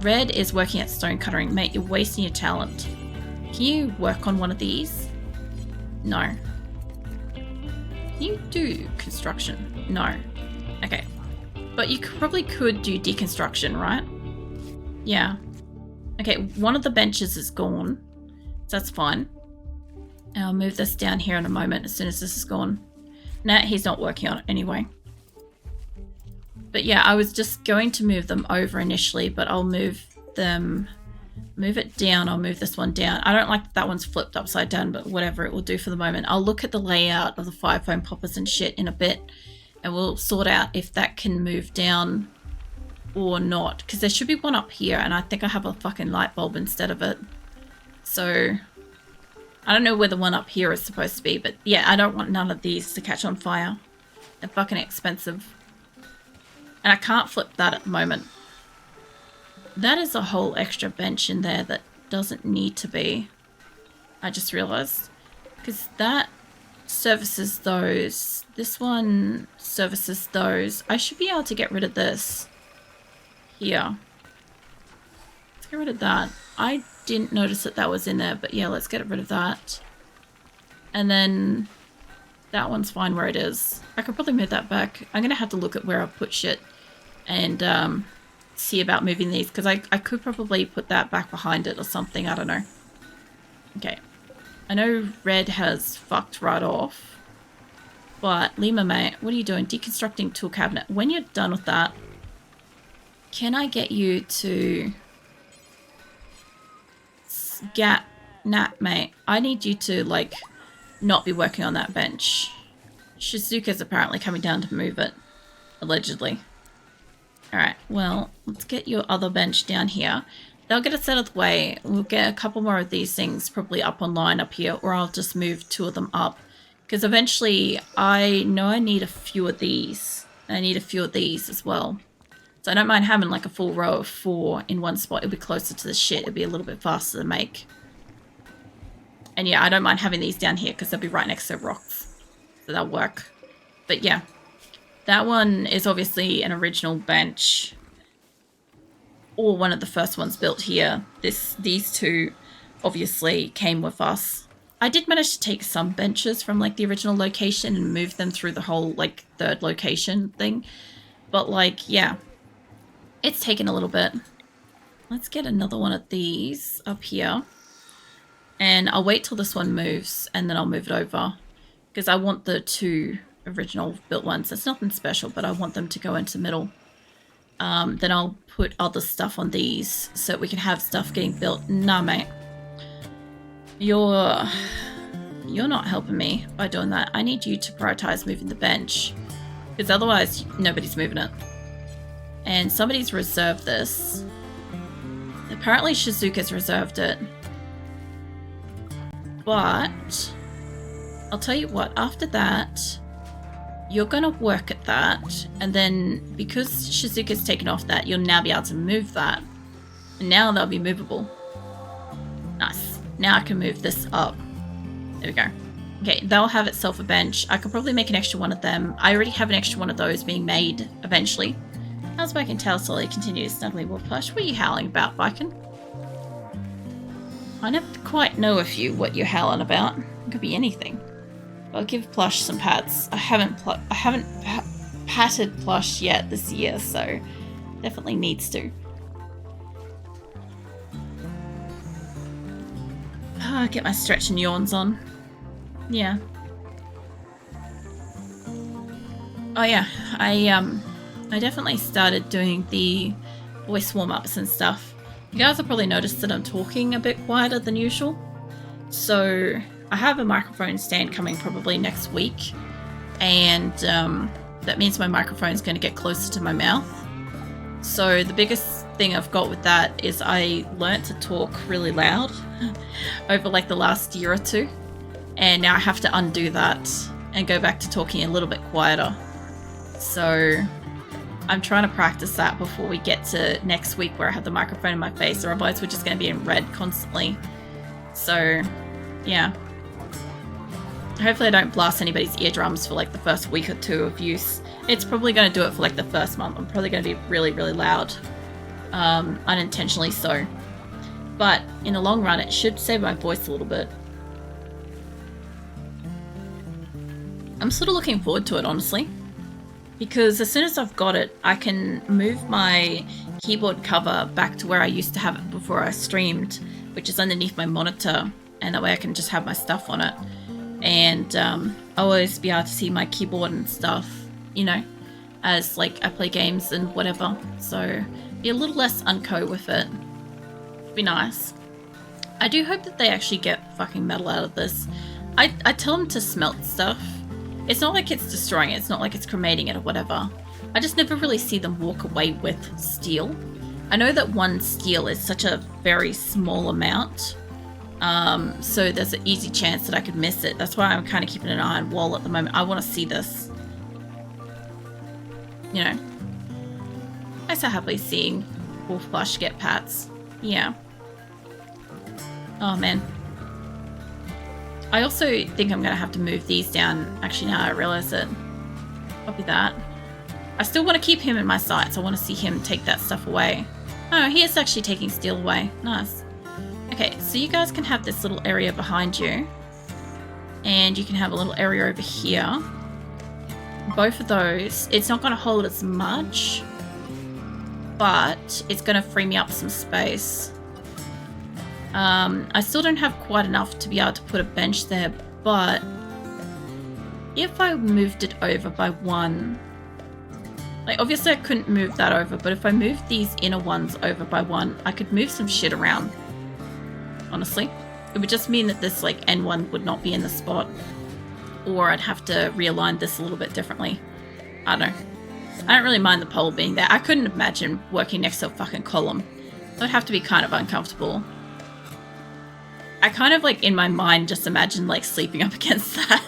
Red is working at stone cuttering. Mate, you're wasting your talent. Can you work on one of these? No. Can you do construction? No. Okay. But you probably could do deconstruction, right? Yeah. Okay, one of the benches is gone. So that's fine. I'll move this down here in a moment as soon as this is gone. Nah, he's not working on it anyway. But yeah, I was just going to move them over initially, but I'll move it down. I'll move this one down. I don't like that one's flipped upside down, but whatever, it will do for the moment. I'll look at the layout of the fire foam poppers and shit in a bit, and we'll sort out if that can move down or not, because there should be one up here, and I think I have a fucking light bulb instead of it. So I don't know where the one up here is supposed to be, but yeah, I don't want none of these to catch on fire. They're fucking expensive. And I can't flip that at the moment. That is a whole extra bench in there that doesn't need to be. I just realized. Because that services those. This one services those. I should be able to get rid of this. Here. Let's get rid of that. I didn't notice that that was in there, but yeah, let's get rid of that. And then that one's fine where it is. I could probably move that back. I'm going to have to look at where I put shit and see about moving these, because I could probably put that back behind it or something. I don't know. Okay. I know red has fucked right off. But Lima, mate, what are you doing? Deconstructing tool cabinet. When you're done with that, can I get you to... Nat, mate. I need you to, like, not be working on that bench. Shizuka's apparently coming down to move it. Allegedly. Alright, well, let's get your other bench down here. They'll get it set of the way. We'll get a couple more of these things probably up online up here, or I'll just move 2 of them up. Because eventually, I know I need a few of these. And I need a few of these as well. So I don't mind having like a full row of 4 in one spot. It'll be closer to the shit. It'll be a little bit faster to make. And yeah, I don't mind having these down here because they'll be right next to rocks. So that'll work. But yeah, that one is obviously an original bench. Or one of the first ones built here. These 2 obviously came with us. I did manage to take some benches from like the original location and move them through the whole like 3rd location thing. But like, yeah. It's taken a little bit. Let's get another one of these up here. And I'll wait till this one moves and then I'll move it over. Because I want the 2 original built ones. It's nothing special, but I want them to go into the middle. Then I'll put other stuff on these so we can have stuff getting built. Nah, mate. You're not helping me by doing that. I need you to prioritize moving the bench. Because otherwise, nobody's moving it. And somebody's reserved this. Apparently Shizuka's reserved it. But I'll tell you what, after that, you're going to work at that. And then because Shizuka's taken off that, you'll now be able to move that. And now they'll be movable. Nice. Now I can move this up. There we go. Okay, they'll have itself a bench. I could probably make an extra one of them. I already have an extra one of those being made eventually. How's Viking tail slowly continues snuggling more plush? What are you howling about, Viking? I never quite know what you're howling about. It could be anything. I'll give Plush some pats. I haven't patted Plush yet this year, so definitely needs to. Get my stretch and yawns on. Yeah. Oh yeah, I definitely started doing the voice warm-ups and stuff. You guys have probably noticed that I'm talking a bit quieter than usual. So I have a microphone stand coming probably next week. And that means my microphone's going to get closer to my mouth. So the biggest thing I've got with that is I learnt to talk really loud over like the last year or 2. And now I have to undo that and go back to talking a little bit quieter. So I'm trying to practice that before we get to next week where I have the microphone in my face, or otherwise we're just going to be in red constantly. So, yeah. Hopefully I don't blast anybody's eardrums for like the first week or 2 of use. It's probably going to do it for like the first month. I'm probably going to be really, really loud. unintentionally so. But in the long run, it should save my voice a little bit. I'm sort of looking forward to it, honestly, because as soon as I've got it, I can move my keyboard cover back to where I used to have it before I streamed, which is underneath my monitor, and that way I can just have my stuff on it. And I'll always be able to see my keyboard and stuff, you know, as like I play games and whatever. So be a little less unco with it. Be nice. I do hope that they actually get fucking metal out of this. I tell them to smelt stuff. It's not like it's destroying it. It's not like it's cremating it or whatever. I just never really see them walk away with steel. I know that one steel is such a very small amount. So there's an easy chance that I could miss it. That's why I'm kind of keeping an eye on wall at the moment. I want to see this. You know. I so happily seeing Wolf Flush get pats. Yeah. Oh man. I also think I'm going to have to move these down. Actually, now I realize it. Copy that. I still want to keep him in my sights. I want to see him take that stuff away. Oh, he is actually taking steel away. Nice. Okay, so you guys can have this little area behind you. And you can have a little area over here. Both of those, it's not going to hold as much, but it's going to free me up some space. I still don't have quite enough to be able to put a bench there, but if I moved it over by one, like obviously I couldn't move that over, but if I moved these inner ones over by one, I could move some shit around. Honestly, it would just mean that this like N1 would not be in the spot, or I'd have to realign this a little bit differently. I don't know. I don't really mind the pole being there. I couldn't imagine working next to a fucking column. That would have to be kind of uncomfortable. I kind of like in my mind just imagine like sleeping up against that.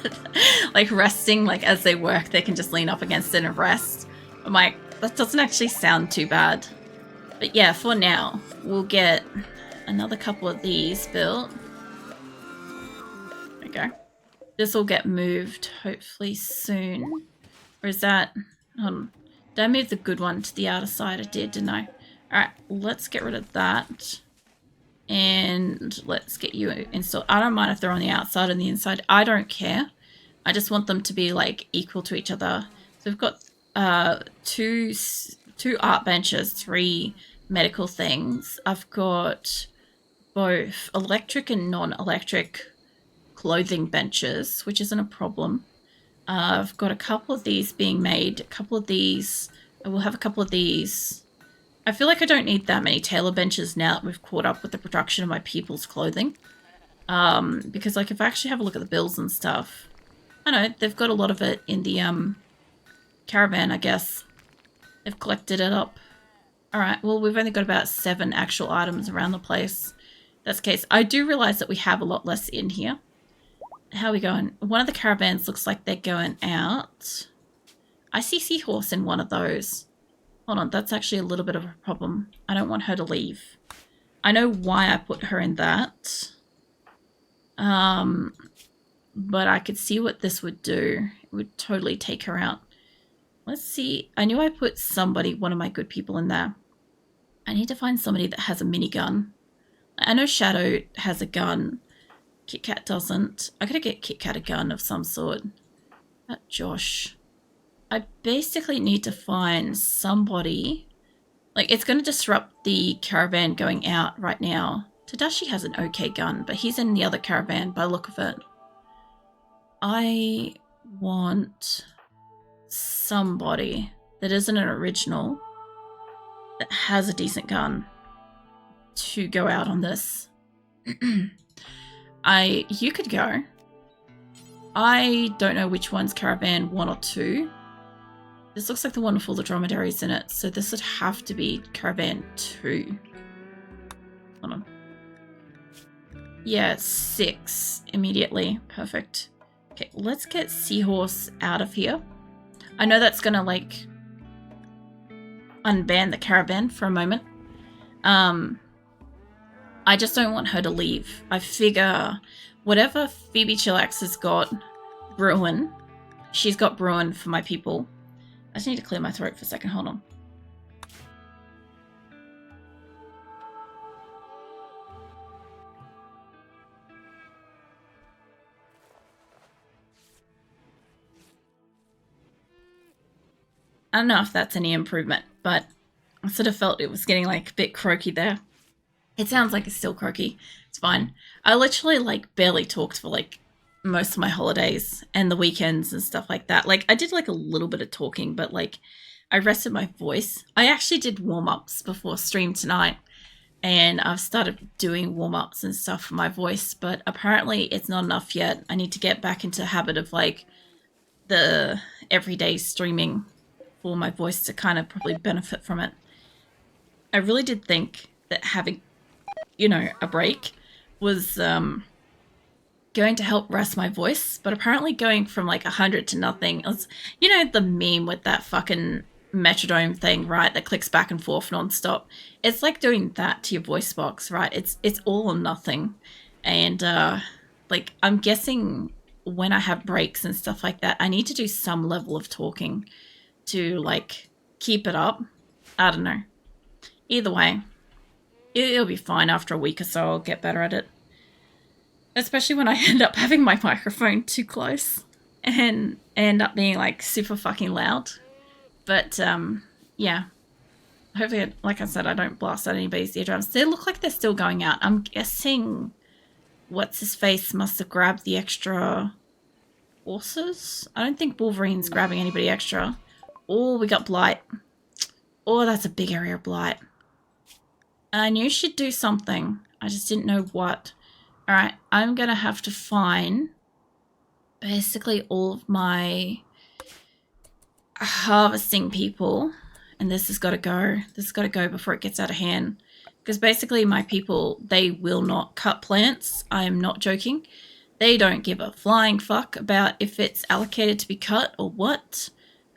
Like resting, like as they work, they can just lean up against it and rest. I'm like, that doesn't actually sound too bad. But yeah, for now, we'll get another couple of these built. There we go. This will get moved hopefully soon. Or is that... did I move the good one to the outer side? I did, didn't I? Alright, let's get rid of that. And let's get you installed. I don't mind if they're on the outside and the inside. I don't care. I just want them to be like equal to each other. So we've got two art benches, 3 medical things. I've got both electric and non-electric clothing benches, which isn't a problem. I've got a couple of these being made. A couple of these. I will have a couple of these. I feel like I don't need that many tailor benches now that we've caught up with the production of my people's clothing. Because like if I actually have a look at the bills and stuff, I know they've got a lot of it in the caravan, I guess. They've collected it up. Alright, well we've only got about 7 actual items around the place. That's the case. I do realise that we have a lot less in here. How are we going? One of the caravans looks like they're going out. I see Seahorse in one of those. Hold on, that's actually a little bit of a problem. I don't want her to leave. I know why I put her in that. But I could see what this would do. It would totally take her out. Let's see. I knew I put somebody, one of my good people in there. I need to find somebody that has a minigun. I know Shadow has a gun. Kit Kat doesn't. I gotta get Kit Kat a gun of some sort. Josh. I basically need to find somebody. Like, it's going to disrupt the caravan going out right now. Tadashi has an okay gun, but he's in the other caravan by the look of it. I want somebody that isn't an original that has a decent gun to go out on this. You could go. I don't know which one's caravan 1 or 2. This looks like the one with all the dromedaries in it, so this would have to be caravan 2. Hold on. Yeah, 6 immediately. Perfect. Okay, let's get Seahorse out of here. I know that's gonna like unban the caravan for a moment. I just don't want her to leave. I figure whatever Phoebe Chillax has got Bruin, she's got Bruin for my people. I just need to clear my throat for a second. Hold on. I don't know if that's any improvement, but I sort of felt it was getting like a bit croaky there. It sounds like it's still croaky. It's fine. I literally like barely talked for like most of my holidays and the weekends and stuff like that. Like I did like a little bit of talking, but like I rested my voice. I actually did warm-ups before stream tonight, and I've started doing warm-ups and stuff for my voice, but apparently it's not enough yet. I need to get back into the habit of like the everyday streaming for my voice to kind of probably benefit from it. I really did think that having, you know, a break was going to help rest my voice, but apparently going from like 100 to nothing, it was, you know, the meme with that fucking metronome thing, right, that clicks back and forth non-stop. It's like doing that to your voice box, right? It's all or nothing. And like I'm guessing when I have breaks and stuff like that, I need to do some level of talking to like keep it up. I don't know. Either way, it'll be fine. After a week or so I'll get better at it, especially when I end up having my microphone too close and end up being like super fucking loud. But yeah, hopefully, like I said, I don't blast out anybody's eardrums. They look like they're still going out. I'm guessing what's his face must have grabbed the extra horses. I don't think Wolverine's grabbing anybody extra. Oh, we got blight. Oh, that's a big area of blight. I knew she'd do something. I just didn't know what. Alright, I'm going to have to find basically all of my harvesting people. And this has got to go. This has got to go before it gets out of hand. Because basically my people, they will not cut plants. I am not joking. They don't give a flying fuck about if it's allocated to be cut or what.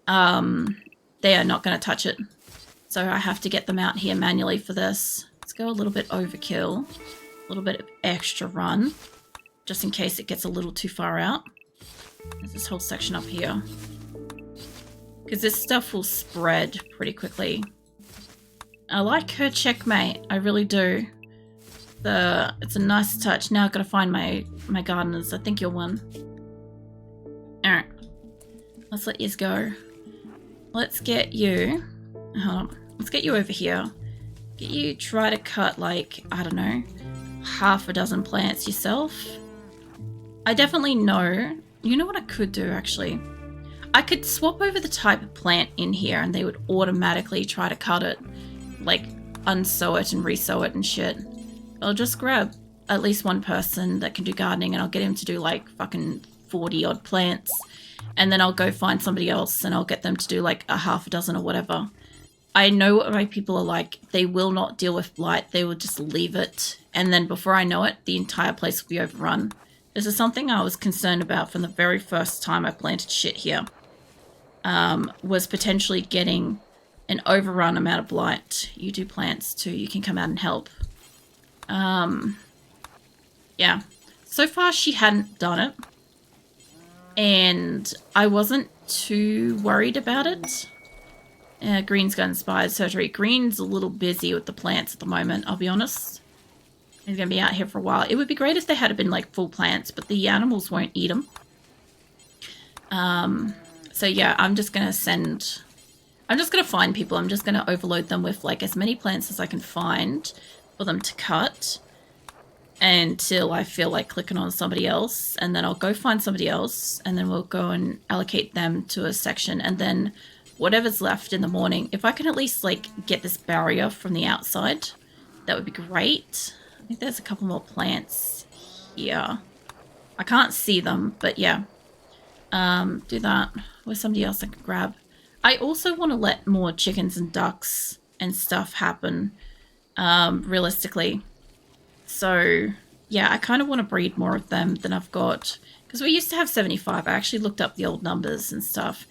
They are not going to touch it. So I have to get them out here manually for this. Let's go a little bit overkill. A little bit of extra run. Just in case it gets a little too far out. There's this whole section up here. Because this stuff will spread pretty quickly. I like her checkmate. I really do. It's a nice touch. Now I've got to find my gardeners. I think you're one. Alright. Let's let yous go. Let's get you... Hold on. Let's get you over here. Get you try to cut like, I don't know, half a dozen plants yourself. I definitely know. You know what I could do actually? I could swap over the type of plant in here and they would automatically try to cut it. Like unsow it and resow it and shit. I'll just grab at least one person that can do gardening and I'll get him to do like fucking 40 odd plants. And then I'll go find somebody else and I'll get them to do like a half a dozen or whatever. I know what my people are like. They will not deal with blight. They will just leave it. And then before I know it, the entire place will be overrun. This is something I was concerned about from the very first time I planted shit here. Was potentially getting an overrun amount of blight. You do plants too. You can come out and help. Yeah. So far she hadn't done it. And I wasn't too worried about it. Green's got inspired surgery. Green's a little busy with the plants at the moment, I'll be honest. He's going to be out here for a while. It would be great if they had been like full plants, but the animals won't eat them. So yeah, I'm just going to find people. I'm just going to overload them with like as many plants as I can find for them to cut until I feel like clicking on somebody else. And then I'll go find somebody else and then we'll go and allocate them to a section. And then whatever's left in the morning, if I can at least like get this barrier from the outside, that would be great. I think there's a couple more plants here. I can't see them, but yeah. Do that. Where's somebody else I can grab? I also want to let more chickens and ducks and stuff happen, realistically. So, yeah, I kind of want to breed more of them than I've got. Because we used to have 75. I actually looked up the old numbers and stuff.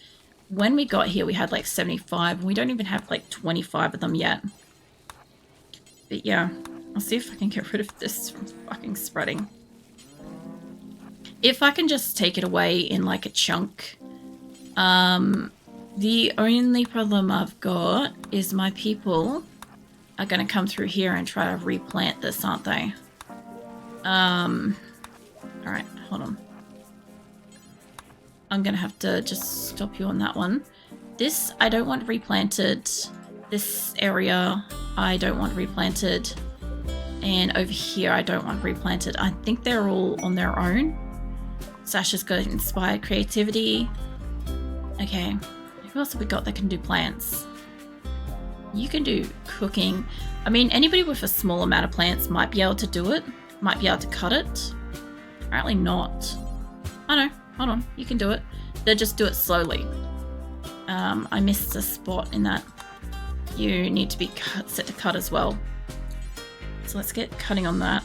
When we got here, we had like 75. And we don't even have like 25 of them yet. But yeah, I'll see if I can get rid of this from fucking spreading. If I can just take it away in like a chunk. The only problem I've got is my people are going to come through here and try to replant this, aren't they? Alright, hold on. I'm going to have to just stop you on that one. This I don't want replanted. This area I don't want replanted. And over here I don't want replanted. I think they're all on their own. Sasha's got inspired creativity. Okay, who else have we got that can do plants? You can do cooking. I mean, anybody with a small amount of plants might be able to do it. Might be able to cut it. Apparently not. Oh no, hold on, you can do it. They'll just do it slowly. I missed a spot in that. You need to be set to cut as well. So let's get cutting on that.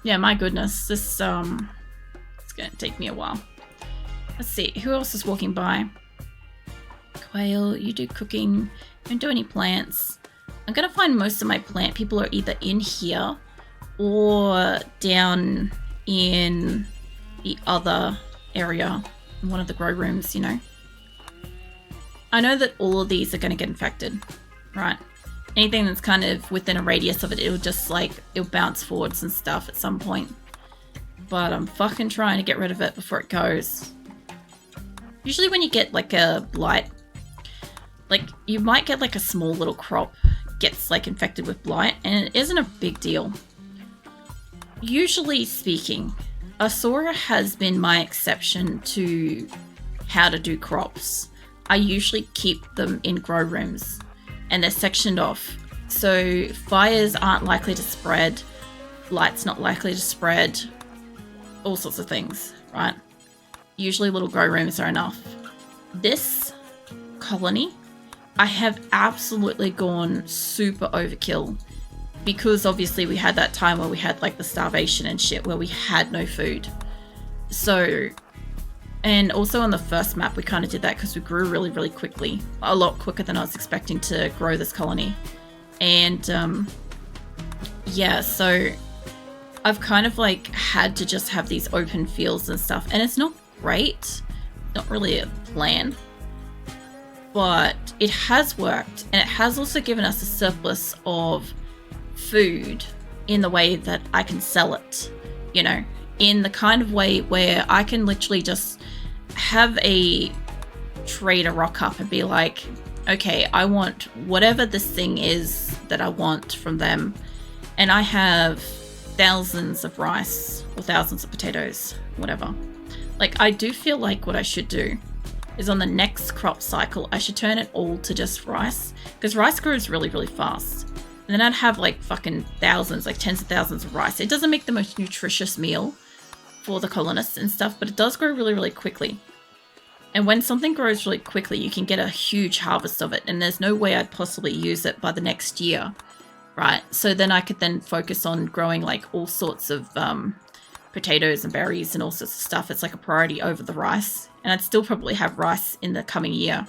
Yeah, my goodness, this it's gonna take me a while. Let's see, who else is walking by? Quail, you do cooking. Don't do any plants. I'm gonna find most of my plant people are either in here or down in the other area, in one of the grow rooms, you know. I know that all of these are gonna get infected, right? Anything that's kind of within a radius of it, it'll bounce forwards and stuff at some point. But I'm fucking trying to get rid of it before it goes. Usually when you get like a blight, like you might get like a small little crop gets like infected with blight, and it isn't a big deal. Usually speaking, Asora has been my exception to how to do crops. I usually keep them in grow rooms and they're sectioned off. So fires aren't likely to spread, light's not likely to spread, all sorts of things, right? Usually little grow rooms are enough. This colony, I have absolutely gone super overkill because obviously we had that time where we had like the starvation and shit where we had no food. So, and also on the first map we kind of did that because we grew really, really quickly. A lot quicker than I was expecting to grow this colony. And yeah, so I've kind of like had to just have these open fields and stuff. And it's not great, not really a plan, but it has worked. And it has also given us a surplus of food in the way that I can sell it, you know, in the kind of way where I can literally just have a trader rock up and be like, okay, I want whatever this thing is that I want from them, and I have thousands of rice or thousands of potatoes, whatever. Like, I do feel like what I should do is on the next crop cycle, I should turn it all to just rice, because rice grows really, really fast. And then I'd have like fucking thousands, like tens of thousands of rice. It doesn't make the most nutritious meal for the colonists and stuff, but it does grow really, really quickly. And when something grows really quickly, you can get a huge harvest of it, and there's no way I'd possibly use it by the next year, right? So then I could then focus on growing like all sorts of potatoes and berries and all sorts of stuff. It's like a priority over the rice, and I'd still probably have rice in the coming year.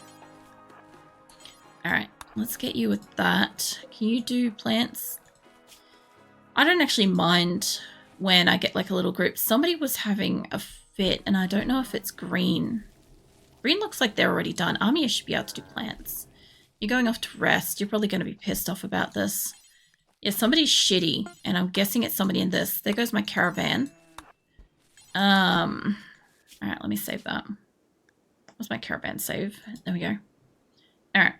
All right, let's get you with that. Can you do plants? I don't actually mind when I get like a little group. Somebody was having a fit, and I don't know if it's green. Green looks like they're already done. Armia should be able to do plants. You're going off to rest. You're probably going to be pissed off about this. Yeah, somebody's shitty, and I'm guessing it's somebody in this. There goes my caravan. All right, let me save that. What's my caravan save? There we go. All right.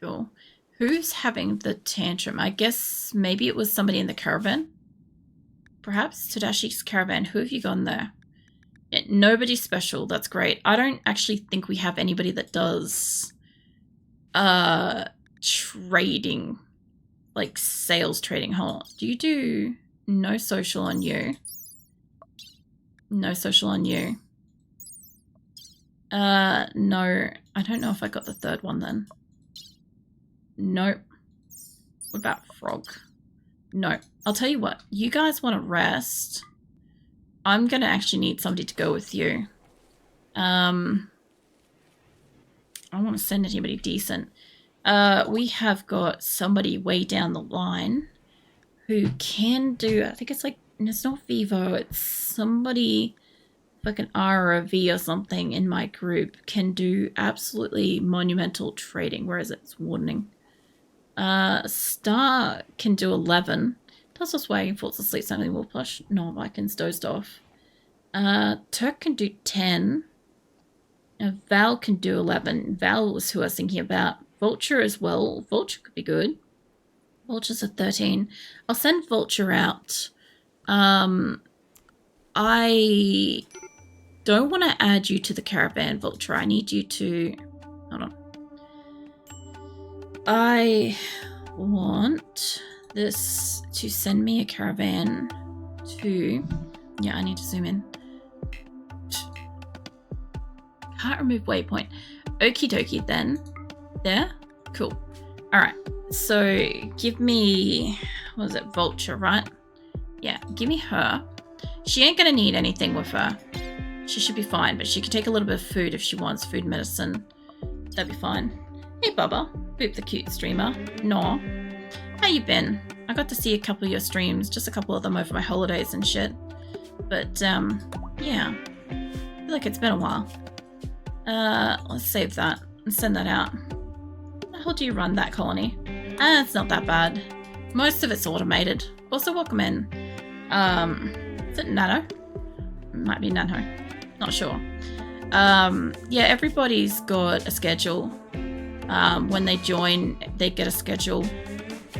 Cool. Who's having the tantrum? I guess maybe it was somebody in the caravan. Perhaps Tadashi's caravan. Who have you gone there? Yeah, nobody special. That's great. I don't actually think we have anybody that does trading, like sales trading. Hold on. Do you do no social on you? No social on you. No. I don't know if I got the third one then. Nope. What about frog? No. I'll tell you what. You guys want to rest. I'm going to actually need somebody to go with you. I don't want to send anybody decent. We have got somebody way down the line who can do, I think it's like, it's not Vivo, it's somebody like an R or a V or something in my group can do absolutely monumental trading. Where is it? It's wardening. Star can do 11. Does this way, falls asleep, something more plush. No, Vikings dozed off. Turk can do 10. Val can do 11. Val was who I was thinking about. Vulture as well. Vulture could be good. Vulture's a 13. I'll send Vulture out. I don't want to add you to the caravan, Vulture. I need you to... Hold on. I want this to send me a caravan to... Yeah, I need to zoom in. Can't remove waypoint. Okie dokie then. There? Cool. Alright. So give me... What is it? Vulture, right? Yeah, give me her. She ain't gonna need anything with her. She should be fine, but she can take a little bit of food if she wants food medicine. That'd be fine. Hey, Bubba. Boop the cute streamer. No. How you been? I got to see a couple of your streams, just a couple of them over my holidays and shit. But, yeah. I feel like it's been a while. Let's save that and send that out. How the hell do you run that colony? It's not that bad. Most of it's automated. Also, welcome in. Is it Nano? Might be Nano. Not sure. Yeah, everybody's got a schedule. When they join, they get a schedule.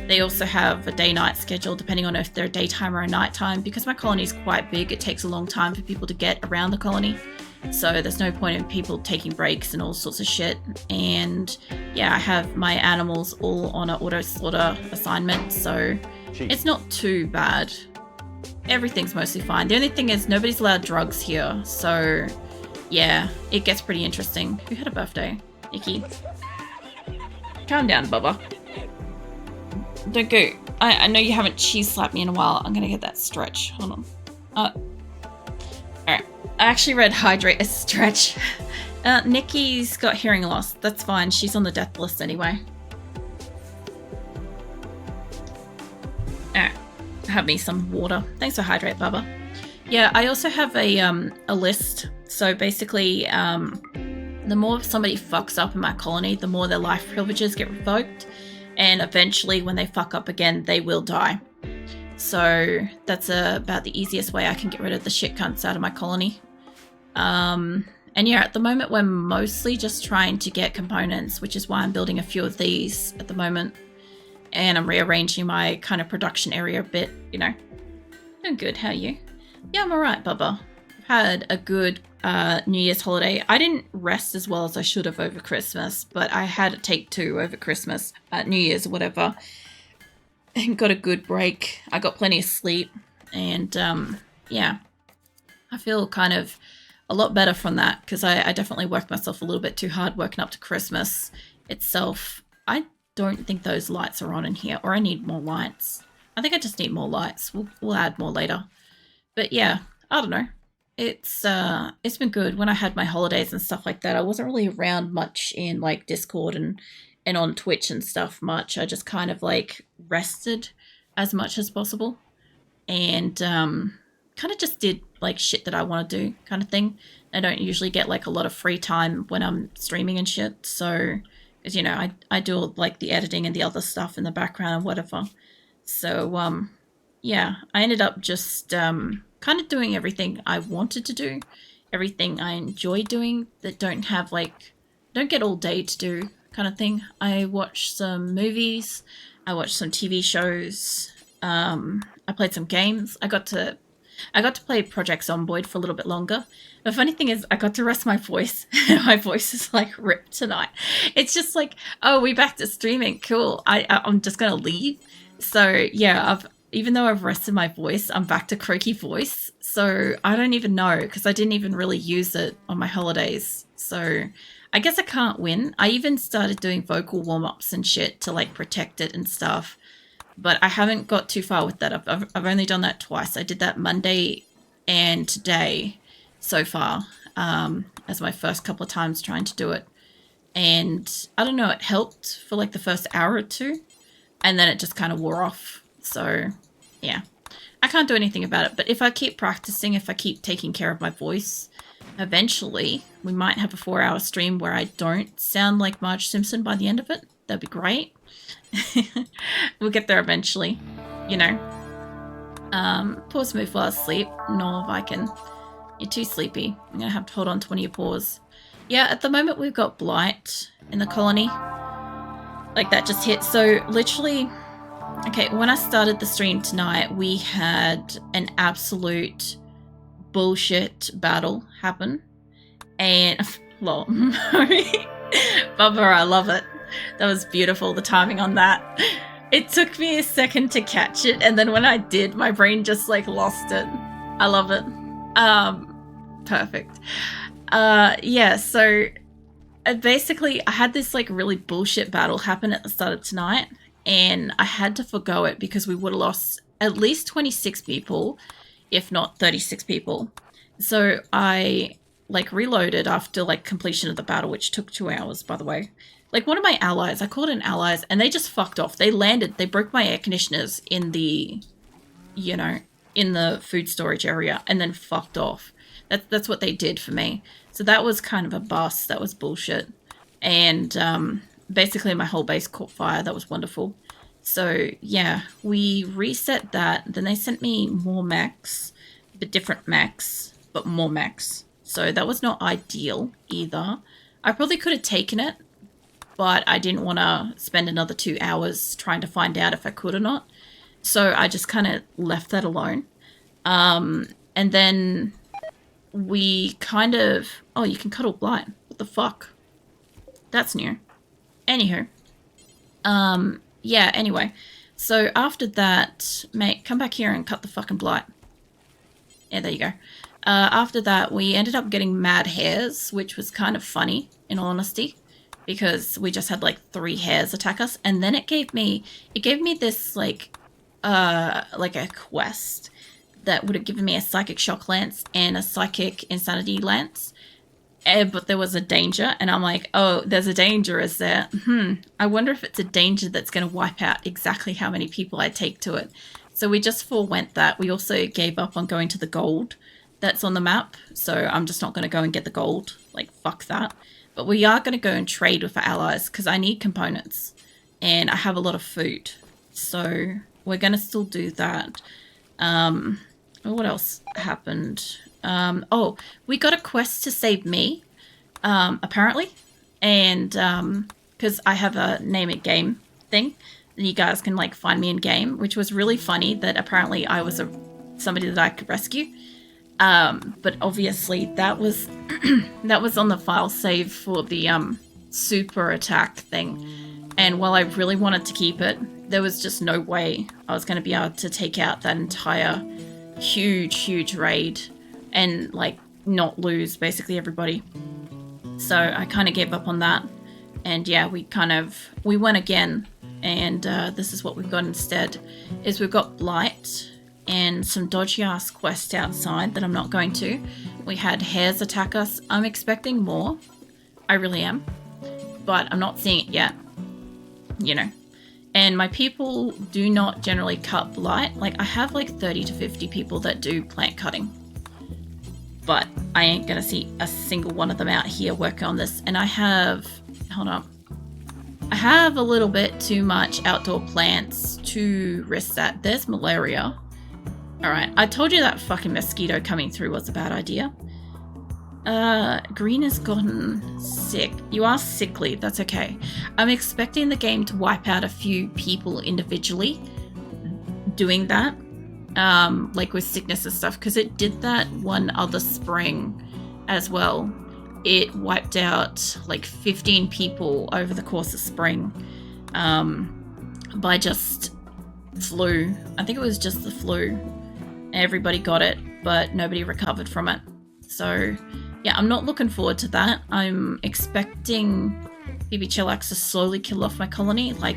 They also have a day-night schedule, depending on if they're daytime or a nighttime. Because my colony is quite big, it takes a long time for people to get around the colony. So there's no point in people taking breaks and all sorts of shit. And yeah, I have my animals all on an auto-slaughter assignment, so it's not too bad. Everything's mostly fine. The only thing is nobody's allowed drugs here, so yeah, it gets pretty interesting. Who had a birthday? Icky. Calm down, Bubba. Don't go. I know you haven't cheese slapped me in a while. I'm gonna get that stretch. Hold on. Alright. I actually read hydrate as stretch. Nikki's got hearing loss. That's fine. She's on the death list anyway. Alright. Have me some water. Thanks for hydrate, Bubba. Yeah, I also have a list. So basically, the more somebody fucks up in my colony, the more their life privileges get revoked. And eventually, when they fuck up again, they will die. So that's about the easiest way I can get rid of the shit cunts out of my colony. And yeah, at the moment, we're mostly just trying to get components, which is why I'm building a few of these at the moment. And I'm rearranging my kind of production area a bit, you know. Doing good, how are you? Yeah, I'm alright, Bubba. I've had a good New Year's holiday. I didn't rest as well as I should have over Christmas, but I had a take two over Christmas, New Year's or whatever. And got a good break. I got plenty of sleep. And yeah, I feel kind of a lot better from that because I definitely worked myself a little bit too hard working up to Christmas itself. I don't think those lights are on in here, or I need more lights. I think I just need more lights. We'll add more later. But yeah, I don't know. It's been good. When I had my holidays and stuff like that, I wasn't really around much in like Discord and on Twitch and stuff much. I just kind of like rested as much as possible and kind of just did like shit that I want to do kind of thing. I don't usually get like a lot of free time when I'm streaming and shit. So, because you know, I do all, like the editing and the other stuff in the background and whatever. So, yeah, I ended up just kind of doing everything I wanted to do, everything I enjoy doing that don't get all day to do kind of thing. I watched some movies, I watched some TV shows, I played some games. I got to play Project Zomboid for a little bit longer. The funny thing is I got to rest my voice. My voice is like ripped tonight. It's just like, oh, we back to streaming. Cool. I'm just going to leave. So yeah, even though I've rested my voice, I'm back to croaky voice. So I don't even know because I didn't even really use it on my holidays. So I guess I can't win. I even started doing vocal warm-ups and shit to like protect it and stuff. But I haven't got too far with that. I've only done that twice. I did that Monday and today so far as my first couple of times trying to do it. And I don't know, it helped for like the first hour or two. And then it just kind of wore off. So, yeah. I can't do anything about it. But if I keep practicing, if I keep taking care of my voice, eventually we might have a 4-hour stream where I don't sound like Marge Simpson by the end of it. That'd be great. We'll get there eventually, you know. Poor Smooth while asleep. Nor if I can. You're too sleepy. I'm gonna have to hold on to one of your paws. Yeah, at the moment we've got blight in the colony. Like that just hit. So literally, okay, when I started the stream tonight, we had an absolute bullshit battle happen. And, lol. Bubba, I love it. That was beautiful, the timing on that. It took me a second to catch it, and then when I did, my brain just like lost it. I love it. Perfect. Yeah, so basically I had this like really bullshit battle happen at the start of tonight, and I had to forgo it because we would have lost at least 26 people, if not 36 people. So I like reloaded after like completion of the battle, which took 2 hours, by the way. Like one of my allies, I called in allies, and they just fucked off. They landed, they broke my air conditioners in the, you know, in the food storage area, and then fucked off. That's what they did for me. So that was kind of a bust. That was bullshit. And basically my whole base caught fire. That was wonderful. So yeah, we reset that. Then they sent me more mechs, but different mechs, but more mechs. So that was not ideal either. I probably could have taken it, but I didn't want to spend another 2 hours trying to find out if I could or not. So I just kind of left that alone. And then we kind of... Oh, you can cuddle blight. What the fuck? That's new. Anywho. Yeah, anyway. So after that... Mate, come back here and cut the fucking blight. Yeah, there you go. After that, we ended up getting mad hares, which was kind of funny, in all honesty, because we just had like 3 hares attack us, and then it gave me this like a quest that would have given me a psychic shock lance and a psychic insanity lance, but there was a danger, and I'm like, oh, there's a danger, is there? I wonder if it's a danger that's going to wipe out exactly how many people I take to it. So we just forewent that. We also gave up on going to the gold that's on the map, so I'm just not going to go and get the gold. Like, fuck that. But we are going to go and trade with our allies because I need components and I have a lot of food. So we're going to still do that. What else happened? Oh, we got a quest to save me, apparently. And because I have a name it game thing, and you guys can like find me in game, which was really funny that apparently I was somebody that I could rescue. But obviously that was that was on the file save for the super attack thing, and while I really wanted to keep it, there was just no way I was going to be able to take out that entire huge raid and like not lose basically everybody. So I kind of gave up on that, and yeah, we went again, and this is what we've got instead. Is we've got blight and some dodgy ass quests outside that I'm not going to. We had hares attack us. I'm expecting more. I really am. But I'm not seeing it yet. You know. And my people do not generally cut blight. Like, I have like 30 to 50 people that do plant cutting. But I ain't gonna see a single one of them out here working on this. And I have... Hold on. I have a little bit too much outdoor plants to risk that. There's malaria. Alright, I told you that fucking mosquito coming through was a bad idea. Green has gotten sick. You are sickly, that's okay. I'm expecting the game to wipe out a few people individually doing that. Like with sickness and stuff, because it did that one other spring as well. It wiped out like 15 people over the course of spring by just flu. I think it was just the flu. Everybody got it, but nobody recovered from it. So yeah, I'm not looking forward to that. I'm expecting BB Chillax to slowly kill off my colony, like